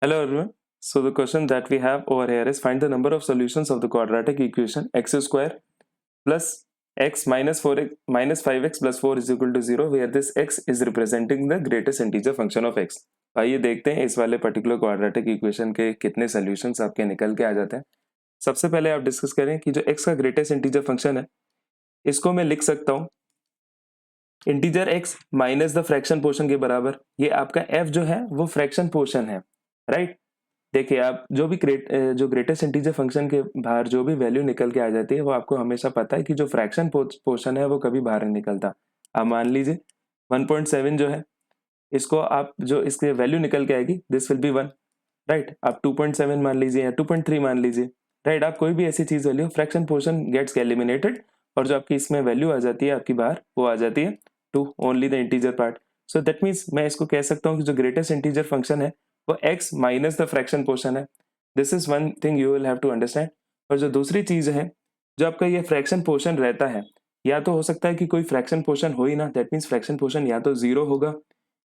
Hello everyone. So the question that we have over here is find the number of solutions of the quadratic equation x square plus x minus 4x minus 5x plus 4 is equal to 0 where this x is representing the greatest integer function of x. आइए देखते हैं इस वाले particular quadratic equation के कितने solutions आपके निकल के आ जाते हैं। सबसे पहले आप डिस्कस करें कि जो x का ग्रेटेस्ट इंटीजर फंक्शन है इसको मैं लिख सकता हूँ integer x minus the fraction portion के बराबर। ये आपका f जो है वो फ्रैक्शन पोर्शन है, राइट। देखिए आप जो भी जो ग्रेटेस्ट इंटीजर फंक्शन के बाहर जो भी वैल्यू निकल के आ जाती है वो आपको हमेशा पता है कि जो फ्रैक्शन पोर्शन है वो कभी बाहर नहीं निकलता। अब मान लीजिए 1.7 जो है इसको आप जो इसके वैल्यू निकल के आएगी दिस विल बी 1, राइट। आप 2.7 मान लीजिए या 2.3 मान लीजिए, राइट। आप कोई भी ऐसी चीज value fraction portion gets eliminated और जो आपकी इसमें वैल्यू आ जाती है आपकी बाहर वो आ जाती है 2, only the integer part. So that means मैं इसको कह सकता हूँ कि जो ग्रेटेस्ट इंटीजर फंक्शन है वो x minus the fraction portion है। This is one thing you will have to understand. और जो दूसरी चीज है जो आपका ये फ्रैक्शन पोर्शन रहता है या तो हो सकता है कि कोई फ्रैक्शन पोर्शन हो ही ना, दैट मीन्स फ्रैक्शन पोर्शन या तो जीरो होगा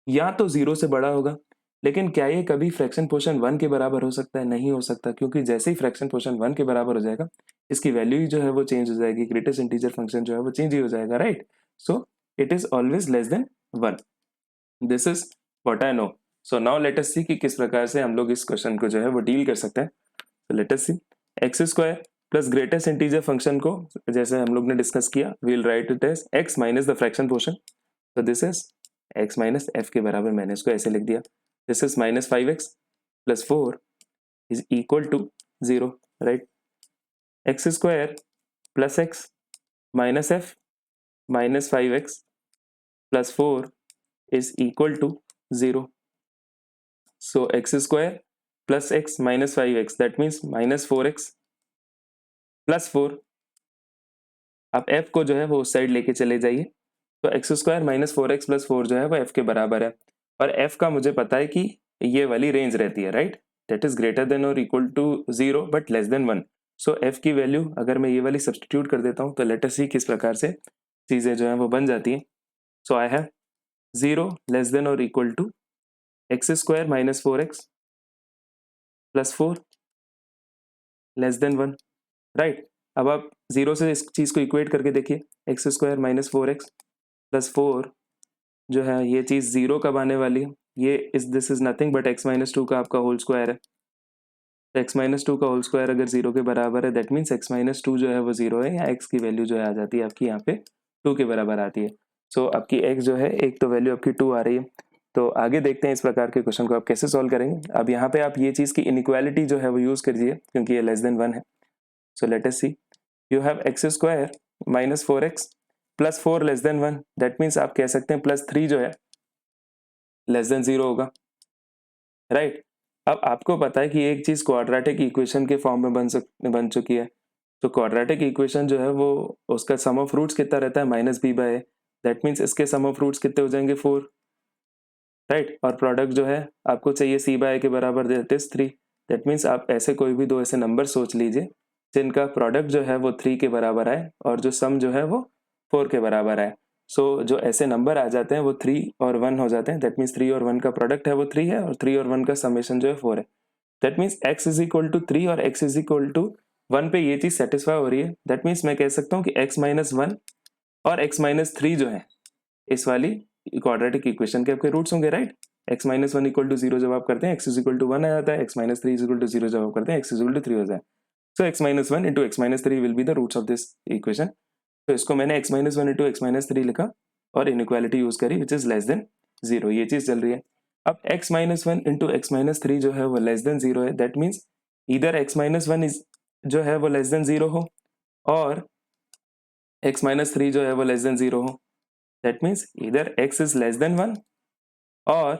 या तो जीरो से बड़ा होगा। लेकिन क्या ये कभी फ्रैक्शन पोर्शन 1 के बराबर हो सकता है? नहीं हो सकता, क्योंकि जैसे ही फ्रैक्शन पोर्शन 1 के बराबर हो जाएगा इसकी वैल्यू ही जो है वो चेंज हो जाएगी, ग्रेटेस्ट इंटीजर फंक्शन जो है वो चेंज ही हो जाएगा, right. So it is always less than 1। This is what I know. So now let us see कि किस प्रकार से हम लोग इस क्वेश्चन को जो है वो डील कर सकते हैं। तो let us see x square plus greatest integer function को जैसे हम लोग ने डिस्कस किया we will write it as x minus the fraction portion. तो this is x minus f के बराबर मैंने इसको ऐसे लिख दिया। This is minus 5x plus 4 is equal to 0, right. X square plus x minus f minus 5x plus 4 is equal to 0. So x square plus x minus 5x that means minus 4x plus 4। आप f को जो है वो उस side लेके चले जाइए तो x square minus 4x plus 4 जो है वो f के बराबर है और f का मुझे पता है कि ये वाली रेंज रहती है, right. That is greater than और equal to 0 but less than 1। So f की वैल्यू अगर मैं ये वाली सब्सटीट्यूट कर देता हूँ तो लेट अस सी किस प्रकार से चीजें जो है वो बन जाती हैं। So I have 0 less than और equal to x square minus 4x plus 4 less than 1, right. अब आप 0 से इस चीज़ को इक्वेट करके देखिए x square minus 4x plus 4 जो है ये चीज़ 0 कब आने वाली है? ये इस this is nothing but x minus 2 का आपका होल स्क्वायर है। तो x माइनस 2 का होल स्क्वायर अगर 0 के बराबर है दैट मीन्स x माइनस 2 जो है वो 0 है या x की वैल्यू जो है आ जाती है आपकी यहाँ पे 2 के बराबर आती है। सो आपकी x जो है एक तो वैल्यू आपकी 2 आ रही है। तो आगे देखते हैं इस प्रकार के क्वेश्चन को आप कैसे सॉल्व करेंगे। अब यहाँ पे आप ये चीज़ की इनइक्वालिटी जो है वो यूज़ करिए क्योंकि ये लेस देन 1 है। So let us see you have x square minus 4x plus 4 less than 1 that means आप कह सकते हैं प्लस 3 जो है लेस देन 0 होगा, राइट। अब आपको पता है कि एक चीज क्वाड्रेटिक इक्वेशन के फॉर्म में बन चुकी है। तो क्वाड्रेटिक इक्वेशन जो है वो उसका सम ऑफ रूट्स कितना रहता है minus b by a. That means इसके सम ऑफ रूट्स कितने हो जाएंगे 4, राइट। और प्रोडक्ट जो है आपको चाहिए सी बाय ए के बराबर दैट इज 3। दैट मीन्स आप ऐसे कोई भी दो ऐसे नंबर सोच लीजिए जिनका प्रोडक्ट जो है वो 3 के बराबर आए और जो सम जो है वो 4 के बराबर आए। सो जो ऐसे नंबर आ जाते हैं वो 3 और 1 हो जाते हैं। दैट मीन्स 3 और 1 का प्रोडक्ट है वो 3 है और 3 और 1 का समेशन जो है 4 है। That means x is equal to 3 और x इज इक्वल टू 1 पे ये चीज सेटिस्फाई हो रही है। दैट मीन्स मैं कह सकता हूँ कि x माइनस 1 और x माइनस 3 जो है इस वाली क्वाड्रेटिक इक्वेशन के आपके रूट्स होंगे, right. x minus 1 equal to 0 जब आप करते हैं x इज इक्वल टू 1 आ जाता है, x minus 3 is equal to 0 जब आप करते हैं x इज इक्वल टू 3 हो जाए। So x minus 1 into x minus 3 will be the roots of this equation. तो इसको मैंने x minus 1 into x minus 3 लिखा और इनइक्वालिटी यूज करी विच इज लेस देन 0। ये चीज चल रही है। अब x minus 1 into x minus 3 जो है वो लेस देन 0 है। दैट मीन्स इधर x माइनस 1 इज जो है वो लेस देन 0 हो और x माइनस 3 जो है वो लेस देन 0 हो। दैट मीन्स इधर x इज लेस देन 1 और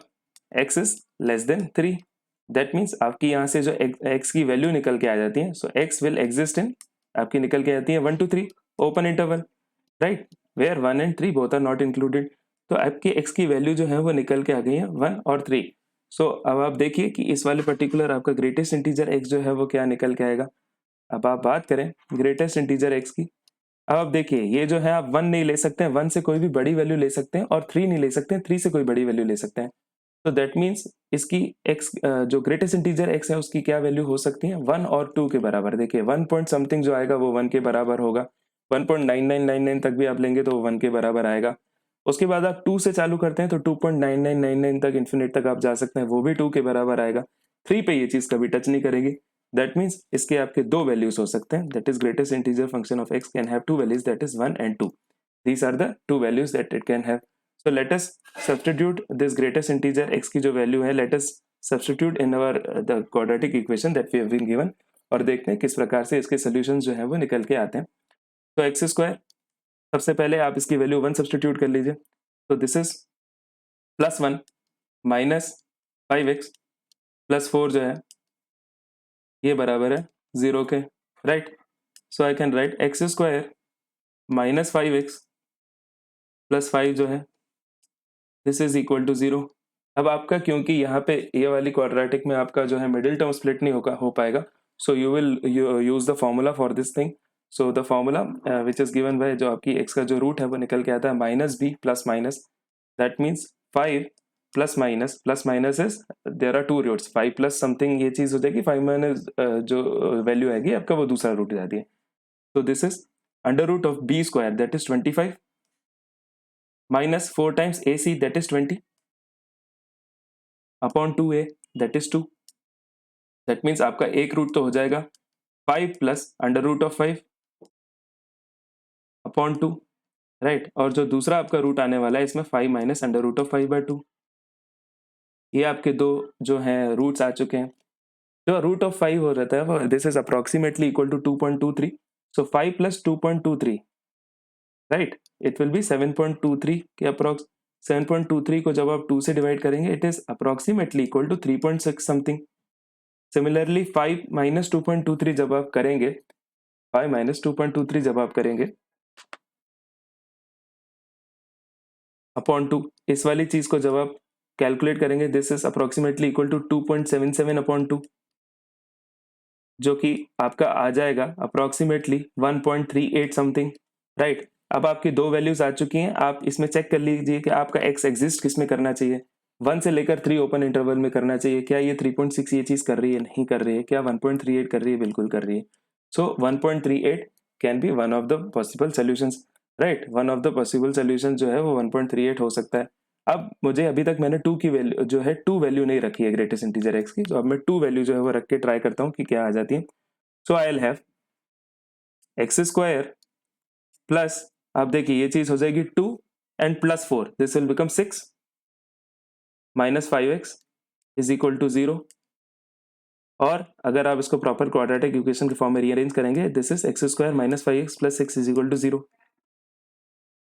x is less than 3। That means आपकी यहाँ से जो x की वैल्यू निकल के आ जाती है so x will exist in आपकी निकल के आती है 1 to 3 open interval, right, where 1 and 3 both are not included. तो आपकी x की वैल्यू जो है वो निकल के आ गई है 1 और 3। सो अब आप देखिए कि इस वाले पर्टिकुलर आपका ग्रेटेस्ट इंटीजर x जो है वो क्या निकल के आएगा। अब आप बात करें ग्रेटेस्ट इंटीजर x की। अब आप देखिए ये जो है आप 1 नहीं ले सकते हैं, 1 से कोई भी बड़ी वैल्यू ले सकते हैं और 3 नहीं ले सकते हैं, 3 से कोई बड़ी वैल्यू ले सकते हैं। तो दैट मीन्स इसकी x जो ग्रेटेस्ट इंटीजर x है उसकी क्या वैल्यू हो सकती है 1 और 2 के बराबर। देखिए 1 पॉइंट समथिंग जो आएगा वो 1 के बराबर होगा, 1.9999 तक भी आप लेंगे तो वो 1 के बराबर आएगा। उसके बाद आप 2 से चालू करते हैं तो 2.9999 तक इन्फिनिट तक आप जा सकते हैं, वो भी 2 के बराबर आएगा। 3 पे ये चीज कभी टच नहीं करेगी। दैट मीन्स इसके आपके दो वैल्यूज हो सकते हैं, that is greatest integer function of x can have to values, that is 1 and 2. These are the two values that it can have. So let us substitute this greatest integer x की जो value है, let us substitute in our the quadratic equation that we have been given, और देखते हैं किस प्रकार से इसके सोल्यूशन जो है वो निकल के आते हैं। तो एक्स स्क्वायर, सबसे पहले आप इसकी वैल्यू 1 सब्सटीट्यूट कर लीजिए, तो this is +1 minus 5x plus 4 जो है ये बराबर है 0 के, right. So I can write x square minus 5x plus 5 जो है दिस इज इक्वल टू 0। अब आपका क्योंकि यहाँ पे ये वाली क्वाड्रेटिक में आपका जो है मिडिल टर्म स्प्लिट नहीं हो पाएगा, so you will use the formula for this thing. So the formula which is given by, जो आपकी x का जो रूट है वो निकल के आता है minus b plus minus, that means 5 plus minus is there are two roots, 5 plus something ये चीज हो जाएगी, 5 माइनस जो वैल्यू आएगी आपका वो दूसरा रूट जाती है। तो this is under root of b square that is 25 minus 4 times AC that is 20 upon 2A that is 2. That means आपका एक रूट तो हो जाएगा 5 plus under root of 5 upon 2, right. और जो दूसरा आपका रूट आने वाला है इसमें 5 माइनस अंडर रूट ऑफ 5/2। ये आपके दो जो हैं रूट्स आ चुके हैं। जो रूट ऑफ 5 हो रहता है वो this is approximately equal to 2.23, so 5 plus 2.23, right, it will be 7.23 के अप्रोक्स। 7.23 को जब आप 2 से डिवाइड करेंगे it is approximately equal to 3.6 something. Similarly 5 minus 2.23 जब आप करेंगे, 5 माइनस 2.23 जब आप करेंगे अपॉन 2, इस वाली चीज को जब आप कैलकुलेट करेंगे this is approximately equal to 2.77 upon 2, जो कि आपका आ जाएगा अप्रोक्सीमेटली 1.38 समथिंग, राइट। अब आपकी दो वैल्यूज आ चुकी हैं, आप इसमें चेक कर लीजिए कि आपका x एग्जिस्ट किस में करना चाहिए, 1 से लेकर 3 ओपन इंटरवल में करना चाहिए। क्या ये 3.6 ये चीज कर रही है, नहीं कर रही है। क्या 1.38 कर रही है, बिल्कुल कर रही है। सो 1.38 can be one of the possible solutions, right. One of the possible solution जो है वो 1.38 हो सकता है। अब मुझे अभी तक मैंने 2 की वैल्यू जो है 2 वैल्यू नहीं रखी है ग्रेटेस्ट इंटीजर x की, तो अब मैं 2 वैल्यू जो है वो रख के ट्राई करता हूँ कि क्या आ जाती है। So I will have x square plus, आप देखिए ये चीज हो जाएगी 2 and plus 4, this will become 6 minus 5x is equal to 0। और अगर आप इसको प्रॉपर क्वाड्रेटिक इक्वेशन के फॉर्म में रीअरेंज करेंगे this is x square minus 5x plus 6 is equal to 0,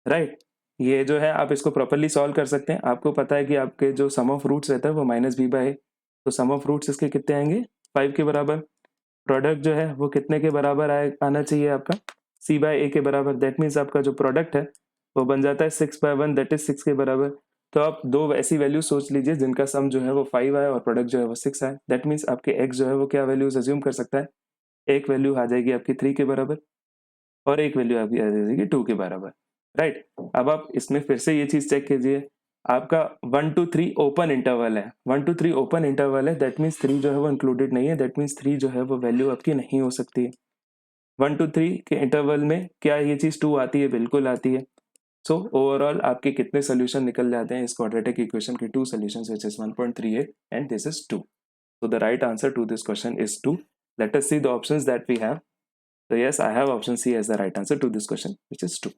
right. ये जो है आप इसको प्रॉपरली सॉल्व कर सकते हैं। आपको पता है कि आपके जो सम ऑफ रूट्स रहता है वो माइनस बी बाय, तो सम ऑफ रूट्स इसके कितने आएंगे 5 के बराबर। प्रोडक्ट जो है वो कितने के बराबर आना चाहिए आपका c बाय a के बराबर, दैट मीन्स आपका जो प्रोडक्ट है वो बन जाता है 6/1 दैट इज 6 के बराबर। तो आप दो ऐसी वैल्यू सोच लीजिए जिनका सम जो है वो 5 आए और प्रोडक्ट जो है वो 6 आए, दैट मीन्स आपके x जो है वो क्या वैल्यूज अज्यूम कर सकता है, एक वैल्यू आ जाएगी आपकी 3 के बराबर और एक वैल्यू आपकी आ जाएगी 2 के बराबर, राइट। अब आप इसमें फिर से ये चीज चेक कीजिए, आपका 1 to 3 ओपन इंटरवल है, 1 to 3 ओपन इंटरवल है, दैट मीन्स 3 जो है वो इंक्लूडेड नहीं है, दैट मीन्स 3 जो है वो वैल्यू आपकी नहीं हो सकती है। 1 to 3 के इंटरवल में क्या ये चीज 2 आती है, बिल्कुल आती है। सो ओवरऑल आपके कितने सोल्यूशन निकल जाते हैं इस क्वाड्रेटिक इक्वेशन के, 2 solutions which is 1.38 and this is 2। So the right answer to this question is 2. Let us see the options that we have. So yes, I have option C as the right answer to this question, which is 2.